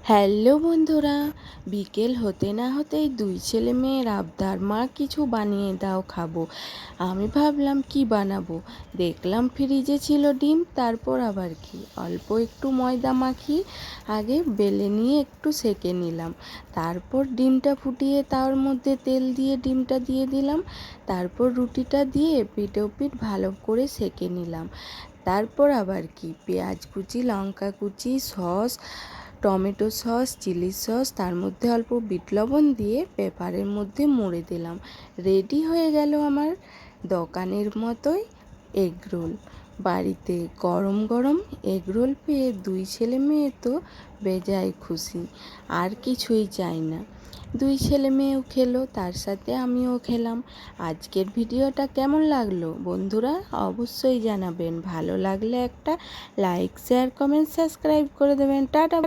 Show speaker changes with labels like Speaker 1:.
Speaker 1: Hello বন্ধুরা, বিকেল হতে না হতেই দুই ছেলে মেয়ের আবদার, মা কিছু বানিয়ে দাও খাবো। আমি ভাবলাম কি বানাবো, দেখলাম ফ্রিজে ছিল ডিম। তারপর আবার কি, অল্প একটু ময়দা মাখিয়ে আগে বেলে নিয়ে একটু সেঁকে নিলাম। তারপর ডিমটা ফুটিয়ে তার মধ্যে তেল দিয়ে ডিমটা দিয়ে দিলাম। তারপর রুটিটা দিয়ে পিঠে পিঠ ভালো করে সেঁকে নিলাম। তারপর আবার কি, পেঁয়াজ কুচি, লঙ্কা কুচি, sauce, tomato sauce, chilli sauce, তার মধ্যে অল্প বিট লবণ দিয়ে পেপারের মধ্যে মুড়ে দিলাম। রেডি হয়ে গেল আমার দোকানের মতোই এগরোল। বাড়িতে গরম গরম এগরোল পেয়ে দুই ছেলে মেয়ে তো বেজায় খুশি, আর কিছুই চাই না। দুই ছেলে মেয়েও খেলো, তার সাথে আমিও খেলাম। আজকের ভিডিওটা কেমন লাগলো বন্ধুরা অবশ্যই জানাবেন। ভালো লাগলে একটা লাইক, শেয়ার, কমেন্ট, সাবস্ক্রাইব করে দেবেন। টাটা।